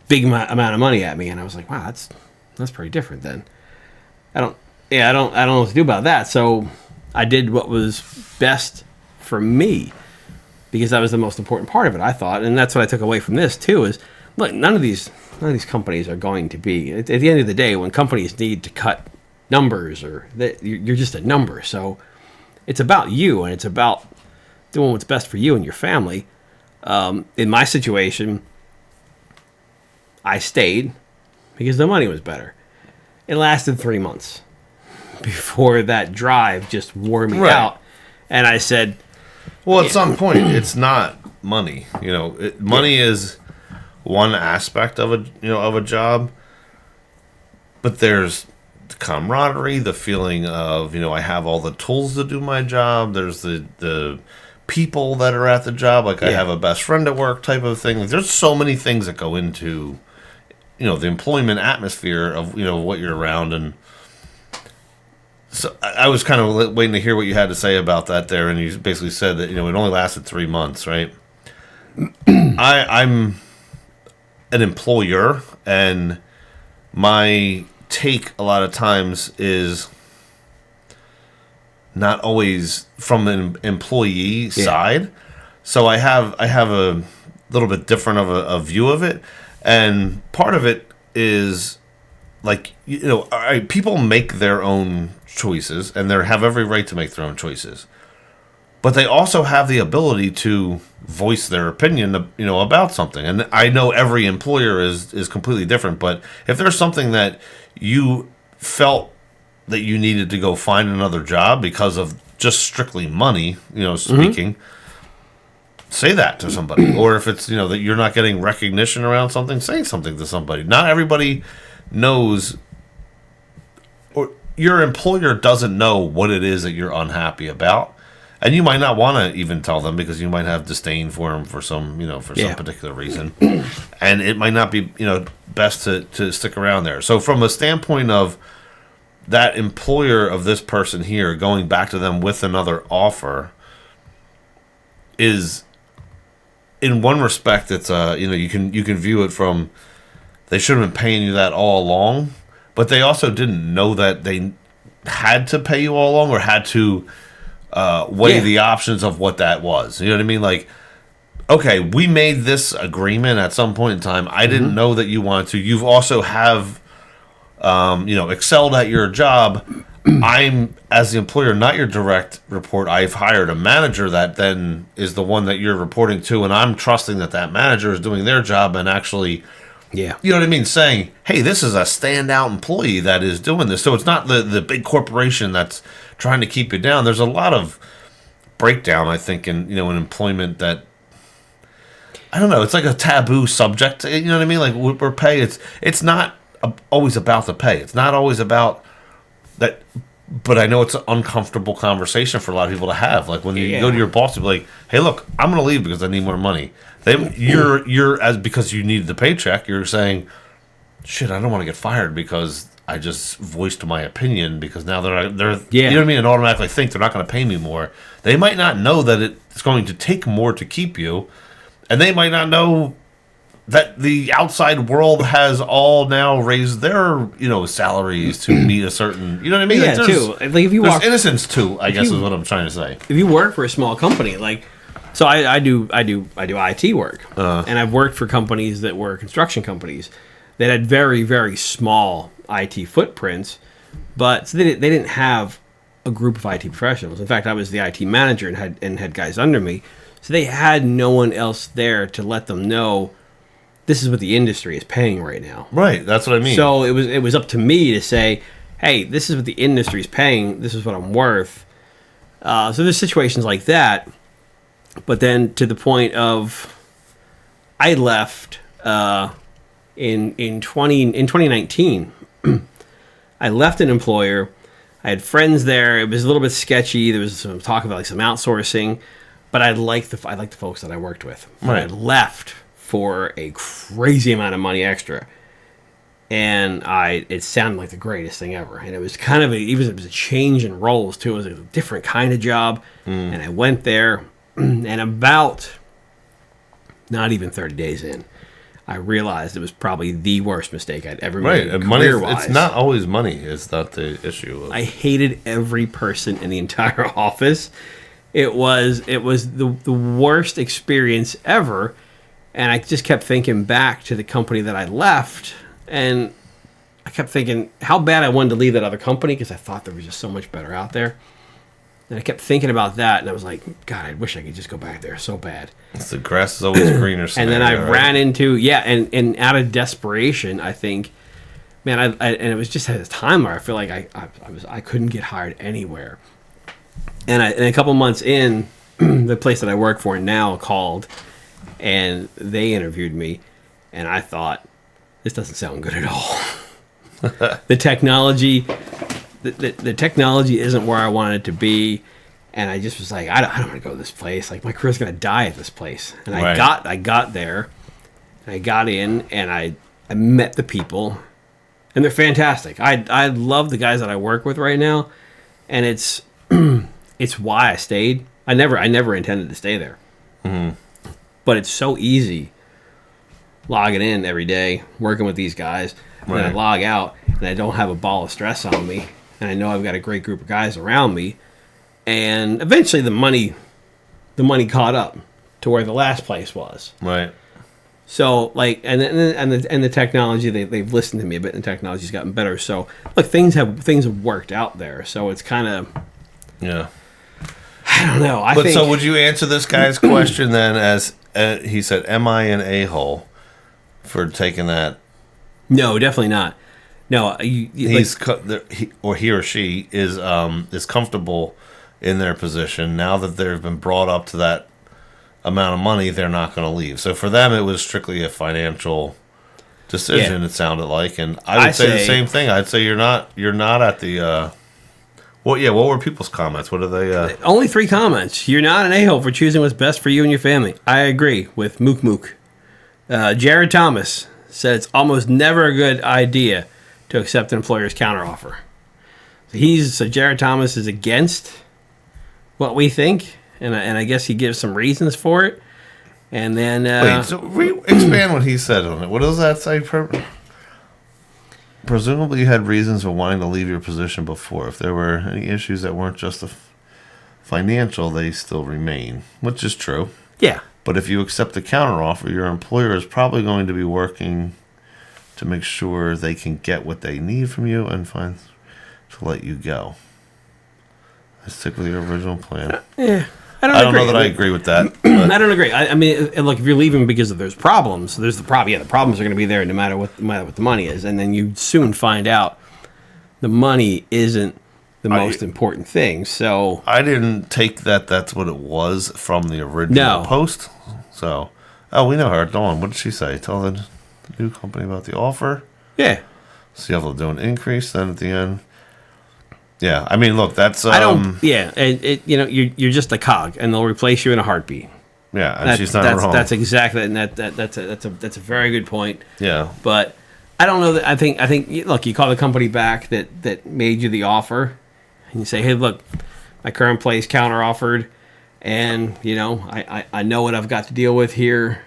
big amount of money at me, and I was like, "Wow, that's pretty different." Then I don't know what to do about that. So I did what was best for me, because that was the most important part of it, I thought, and that's what I took away from this too. Is look, none of these companies are going to be at the end of the day, when companies need to cut numbers, or that you're just a number. So it's about you, and it's about doing what's best for you and your family. In my situation, I stayed because the money was better. It lasted 3 months before that drive just wore me out, and I said, well, at some point, it's not money. Money is one aspect of a job, but there's the camaraderie, the feeling of I have all the tools to do my job. There's the people that are at the job, like I have a best friend at work type of thing. There's so many things that go into the employment atmosphere of what you're around. And so I was kind of waiting to hear what you had to say about that there, and you basically said that it only lasted 3 months, right? I'm an employer, and my take a lot of times is not always from an employee side. So I have a little bit different of a view of it, and part of it is like people make their own choices, and they have every right to make their own choices, but they also have the ability to voice their opinion about something. And I know every employer is completely different, but if there's something that you felt that you needed to go find another job because of just strictly money, speaking, say that to somebody. Or if it's, that you're not getting recognition around something, say something to somebody. Not everybody knows, or your employer doesn't know what it is that you're unhappy about. And you might not want to even tell them because you might have disdain for them for some, some particular reason. And it might not be, best to stick around there. So from a standpoint of that employer of this person here, going back to them with another offer is, in one respect, it's, you can view it from, they should have been paying you that all along, but they also didn't know that they had to pay you all along or had to weigh the options of what that was. You know what I mean? Like, okay, we made this agreement at some point in time. I didn't know that you wanted to. You've also have, excelled at your job. I'm, as the employer, not your direct report. I've hired a manager that then is the one that you're reporting to, and I'm trusting that manager is doing their job and actually, you know what I mean, saying, hey, this is a standout employee that is doing this. So it's not the big corporation that's trying to keep you down. There's a lot of breakdown, I think, in in employment that, I don't know, it's like a taboo subject. You know what I mean? Like, we're pay. It's not always about the pay. It's not always about that. But I know it's an uncomfortable conversation for a lot of people to have. Like, when you go to your boss and be like, hey, look, I'm going to leave because I need more money. You're as because you needed the paycheck, you're saying, shit, I don't want to get fired because I just voiced my opinion, because now they're you know what I mean, and automatically think they're not going to pay me more. They might not know that it's going to take more to keep you, and they might not know that the outside world has all now raised their salaries to meet a certain, you know what I mean? Yeah, too. Like, if you there's innocence too, I guess, is what I'm trying to say. If you work for a small company, like, so I do IT work, and I've worked for companies that were construction companies that had very, very small IT footprints, but so they didn't have a group of IT professionals. In fact, I was the IT manager and had guys under me, so they had no one else there to let them know this is what the industry is paying right now. Right, that's what I mean. So it was up to me to say, hey, this is what the industry is paying. This is what I'm worth. So there's situations like that. But then to the point of, I left in 2019. I left an employer. I had friends there. It was a little bit sketchy. There was some talk about some outsourcing, but I liked the folks that I worked with. But I left for a crazy amount of money extra, and it sounded like the greatest thing ever. And it was kind of it was a change in roles too. It was a different kind of job, and I went there. And about not even 30 days in, I realized it was probably the worst mistake I'd ever made. Right, money. It's not always money. It's not the issue. I hated every person in the entire office. It was the worst experience ever, and I just kept thinking back to the company that I left, and I kept thinking how bad I wanted to leave that other company because I thought there was just so much better out there. And I kept thinking about that, and I was like, God, I wish I could just go back there so bad. The grass is always greener. And then I ran into, and out of desperation, I think, man, and it was just at a time where I feel like I couldn't get hired anywhere. And a couple months in, the place that I work for now called, and they interviewed me, and I thought, this doesn't sound good at all. The technology... The technology isn't where I wanted it to be, and I just was like, I don't want to go to this place. Like, my career's gonna die at this place. And I got there, and I got in, and I met the people, and they're fantastic. I love the guys that I work with right now, and it's why I stayed. I never intended to stay there, but it's so easy logging in every day, working with these guys, and then I log out, and I don't have a ball of stress on me. And I know I've got a great group of guys around me, and eventually the money caught up to where the last place was. Right. So like, and the technology, they've listened to me a bit, and the technology's gotten better. So look, things have worked out there. So it's kind of, I don't know. I think, so would you answer this guy's question then as he said, "Am I an a-hole for taking that?" No, definitely not. No, he or she is comfortable in their position now that they've been brought up to that amount of money, they're not going to leave. So for them, it was strictly a financial decision. It sounded like, and I would say the same thing. I'd say you're not at the. What were people's comments? What are they? Only 3 comments. You're not an a-hole for choosing what's best for you and your family. I agree with Mook Mook. Jared Thomas said it's almost never a good idea to accept an employer's counteroffer. So Jared Thomas is against what we think, and I guess he gives some reasons for it. And then wait, so expand what he said on it. What does that say? Presumably, you had reasons for wanting to leave your position before. If there were any issues that weren't just financial, they still remain, which is true. Yeah. But if you accept the counteroffer, your employer is probably going to be working to make sure they can get what they need from you and find to let you go. I stick with your original plan. Yeah. I don't know that I agree with that. I don't agree. I mean, look, if you're leaving because there's problems, there's the problem. Yeah, the problems are going to be there no matter what the money is. And then you soon find out the money isn't the most important thing. So I didn't take that's what it was from the original post. So, we know her. Dawn, what did she say? Tell the new company about the offer. Yeah. See if they'll do an increase. Then at the end. Yeah, I mean, look, that's. I don't. Yeah, you're just a cog, and they'll replace you in a heartbeat. Yeah, and she's not wrong. That's exactly, and that's a very good point. Yeah, but I don't know that. I think. Look, you call the company back that made you the offer, and you say, "Hey, look, my current place counter offered, and I know what I've got to deal with here.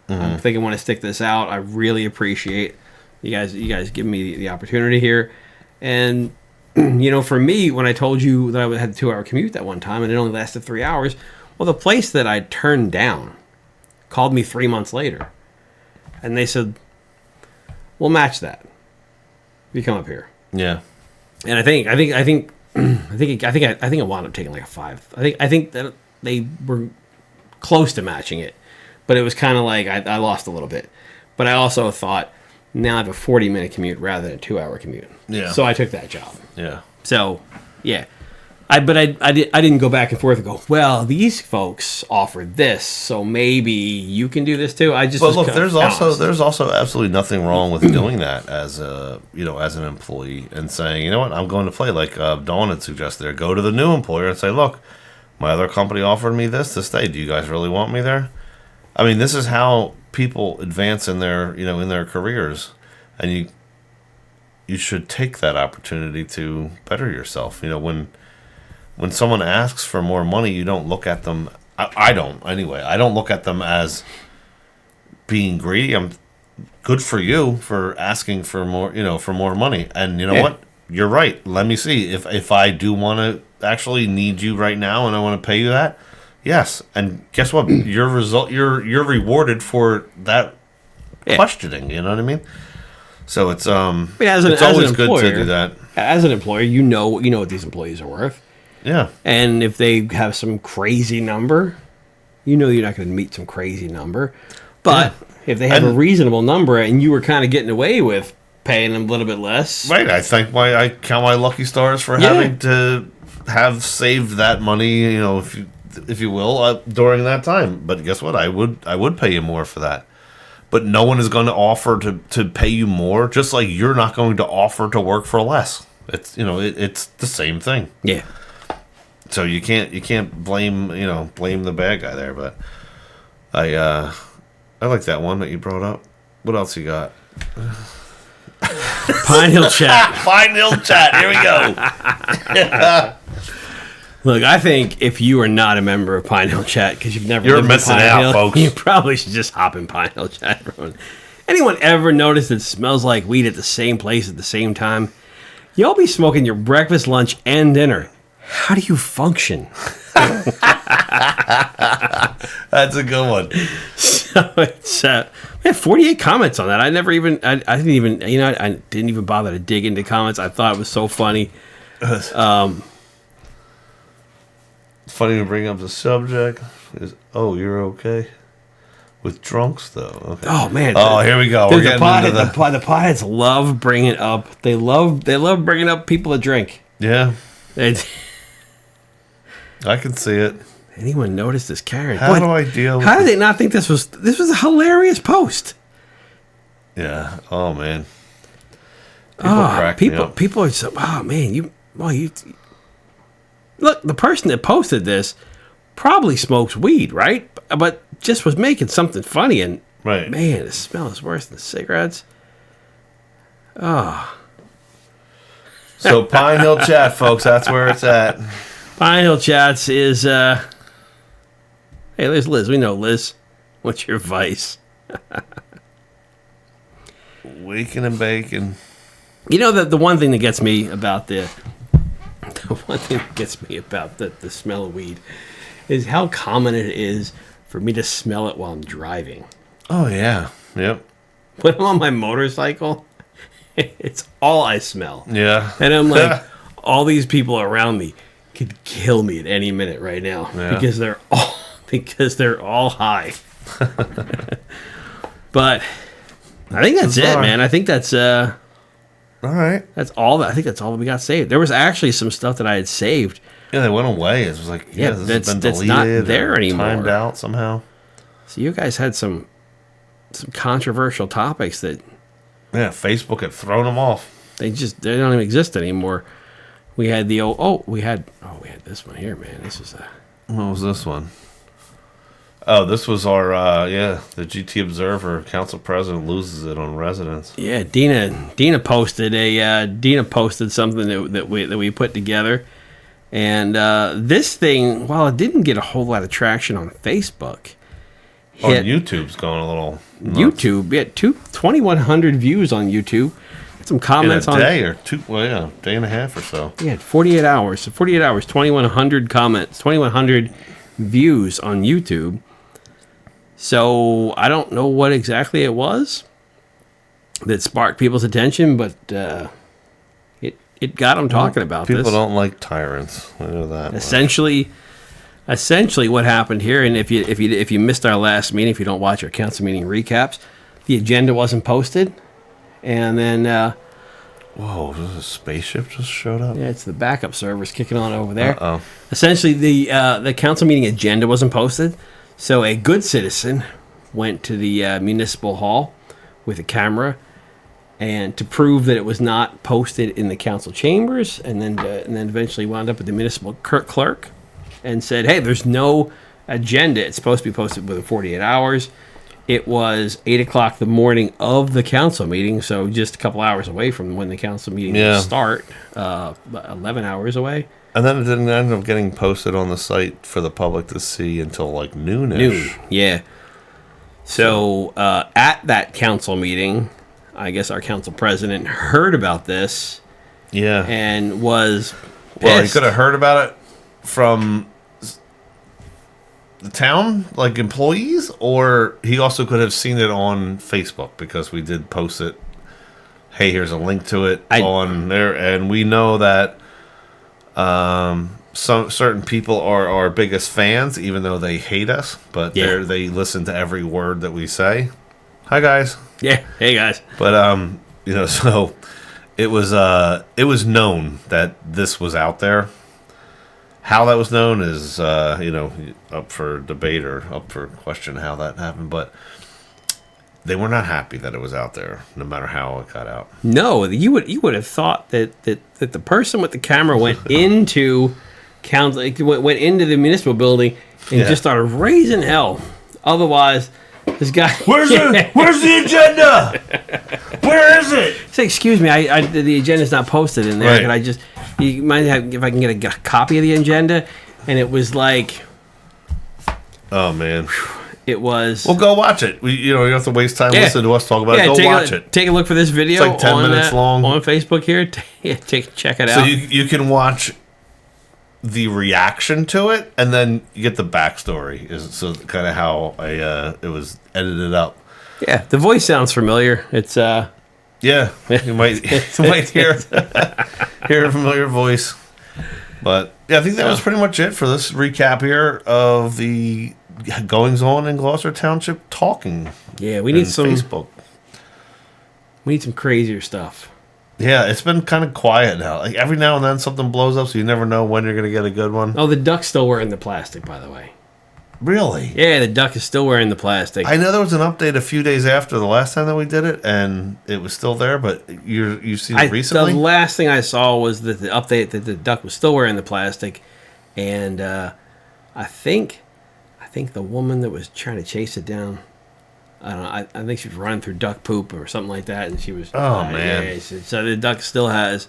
Mm-hmm. I'm thinking I want to stick this out. I really appreciate you guys giving me the opportunity here, and." For me, when I told you that I had a 2-hour commute that one time and it only lasted 3 hours, well, the place that I turned down called me 3 months later, and they said, "We'll match that. You come up here." Yeah. And I think I wound up taking like a 5. I think that they were close to matching it, but it was kind of like I lost a little bit. But I also thought, now I have a 40-minute commute rather than a 2-hour commute. Yeah. So I took that job. Yeah. So, yeah. I didn't go back and forth and go, well, these folks offered this, so maybe you can do this too. But look, there's also absolutely nothing wrong with doing that as as an employee and saying, you know what, I'm going to play like Dawn had suggested there. Go to the new employer and say, look, my other company offered me this day. Do you guys really want me there? I mean, this is how people advance in their in their careers, and you should take that opportunity to better yourself. When someone asks for more money, you don't look at them. I don't anyway. I don't look at them as being greedy. I'm good for you for asking for more. For more money. And what? You're right. Let me see if I do want to actually need you right now, and I want to pay you that. Yes, and guess what? You're rewarded for that questioning. You know what I mean? So it's it's always good to do that. As an employer, you know what these employees are worth. Yeah. And if they have some crazy number, you're not going to meet some crazy number. But if they have a reasonable number and you were kind of getting away with paying them a little bit less, right? I count my lucky stars for having to have saved that money. If you will, during that time. But guess what? I would pay you more for that. But no one is going to offer to pay you more, just like you're not going to offer to work for less. It's it's the same thing. Yeah. So you can't blame the bad guy there. But I like that one that you brought up. What else you got? Pine Hill Chat. Pine Hill Chat. Here we go. Look, I think if you are not a member of Pine Hill Chat because you've never You're lived missing in Pine out, Hill, folks. you probably should just hop in Pine Hill Chat. Anyone ever noticed it smells like weed at the same place at the same time? Y'all be smoking your breakfast, lunch, and dinner. How do you function? That's a good one. So it's we had 48 comments on that. I didn't even bother to dig into comments. I thought it was so funny. It's funny to bring up the subject. You're okay with drunks though. Okay. Oh man. Oh, here we go. We're getting into the potheads love bringing up. They love bringing up people that drink. Yeah. I can see it. Anyone notice this Karen? How do I deal with How did they not think this was a hilarious post? Yeah. Oh, man. People are so, oh, man, you look, the person that posted this probably smokes weed, right? But just was making something funny, and right. Man, the smell is worse than cigarettes. Oh. So Pine Hill Chat, folks, that's where it's at. Pine Hill Chats is, hey, there's Liz. We know Liz. What's your vice? Waking and baking. You know that the one thing that gets me about the smell of weed is how common it is for me to smell it while I'm driving. Oh, yeah. Yep. When I'm on my motorcycle, it's all I smell. Yeah. And I'm like, all these people around me could kill me at any minute right now because they're all high. But I think that's it, man. I think that's all right. That's all I think that's all that we got saved. There was actually some stuff that I had saved. Yeah, they went away. It was like, this has been deleted, not there anymore. Timed out somehow. So you guys had some controversial topics that Facebook had thrown them off. They don't even exist anymore. We had we had this one here, man. This is what was this one? Oh, this was our the GT Observer council president loses it on residents. Yeah, Dina posted something that we put together, and this thing, while it didn't get a whole lot of traction on Facebook, YouTube's going a little nuts. YouTube. We had 2,100 views on YouTube. Some comments in a day or two. Well, yeah, day and a half or so. Yeah, 48 hours. So 48 hours, 2,100 comments, 2,100 views on YouTube. So I don't know what exactly it was that sparked people's attention, but it got them talking about this. People don't like tyrants. I know that. Essentially, what happened here, and if you missed our last meeting, if you don't watch our council meeting recaps, the agenda wasn't posted, and then. Whoa! This a spaceship just showed up. Yeah, it's the backup servers kicking on over there. Uh-oh. Essentially, the council meeting agenda wasn't posted. So a good citizen went to the municipal hall with a camera and to prove that it was not posted in the council chambers, and then eventually wound up at the municipal clerk and said, "Hey, there's no agenda. It's supposed to be posted within 48 hours." It was 8 o'clock the morning of the council meeting, so just a couple hours away from when the council meeting would start, 11 hours away. And then it didn't end up getting posted on the site for the public to see until like noonish. Noon, yeah. So at that council meeting, I guess our council president heard about this. Yeah. And was pissed. Well, he could have heard about it from the town, like employees, or he also could have seen it on Facebook because we did post it. Hey, here's a link to it on there. And we know that some certain people are our biggest fans, even though they hate us, but they listen to every word that we say. Hi, guys. Yeah. Hey, guys. But so it was known that this was out there. How that was known is up for debate or up for question how that happened, but they were not happy that it was out there, no matter how it got out. No, you would have thought that the person with the camera went into went into the municipal building and just started raising hell. Otherwise, this guy. Where's the agenda? Where is it? Say, excuse me, the agenda's not posted in there. Right. Could you mind if I can get a copy of the agenda? And it was like, oh man, it was. Well, go watch it. You don't have to waste time listening to us talk about it. Go watch it. Take a look for this video. It's like 10 minutes long on Facebook here. Check it out. So you can watch the reaction to it, and then you get the backstory. Is kind of how it was edited up. Yeah, the voice sounds familiar. It's yeah, you might hear a familiar voice. But yeah, I think that was pretty much it for this recap here of the goings on in Gloucester Township talking. Yeah, we need some Facebook. We need some crazier stuff. Yeah, it's been kind of quiet now. Like every now and then something blows up, so you never know when you're going to get a good one. Oh, the duck's still wearing the plastic, by the way. Really? Yeah, the duck is still wearing the plastic. I know there was an update a few days after the last time that we did it, and it was still there. But you've seen it recently. The last thing I saw was that the update that the duck was still wearing the plastic, and I think the woman that was trying to chase it down. I don't know. I think she was running through duck poop or something like that, and she was. Oh man! Yeah, so the duck still has.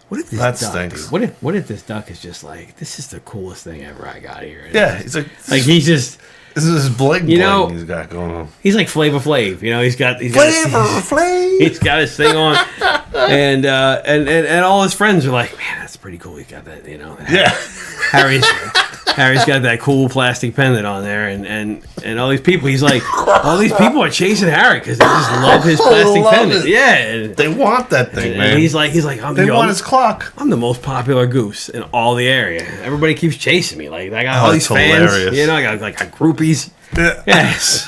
What if this that duck, stinks? dude, what if this duck is just like, this is the coolest thing ever I got here? And Yeah, he's like he's just. This is his bling. You know, he's got going on. He's like Flavor Flav. You know, he's got Flavor Flav. He's got his thing on, and all his friends are like, man, that's pretty cool. He got that. You know. Yeah. Harry's got that cool plastic pendant on there, and all these people. He's like, all these people are chasing Harry because they just love his plastic pendant. It. Yeah, and, they want that thing, man. And he's like, they want his clock. I'm the most popular goose in all the area. Everybody keeps chasing me. Like I got all these hilarious. fans. You know, I got like groupies. Yeah. Yes.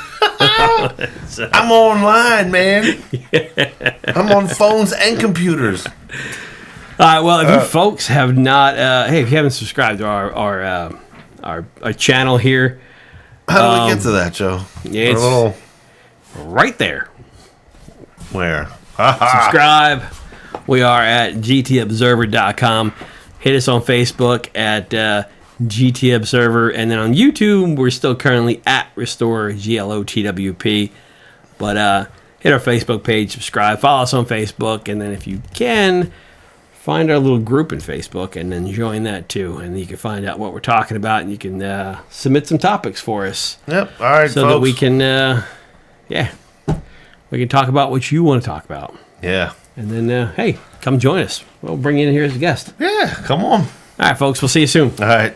I'm online, man. Yeah. I'm on phones and computers. All right. Well, if you folks have not, hey, if you haven't subscribed to our channel here, how do we get to that, Joe? Yeah, it's right there. Where? Subscribe. We are at gtobserver.com. Hit us on Facebook at GT Observer, and then on YouTube we're still currently at Restore GLOTWP. But hit our Facebook page, subscribe, follow us on Facebook, and then if you can, find our little group in Facebook and then join that too. And you can find out what we're talking about, and you can submit some topics for us. Yep. All right, so folks. that we can, we can talk about what you want to talk about. Yeah. And then, hey, come join us. We'll bring you in here as a guest. Yeah, come on. All right, folks. We'll see you soon. All right.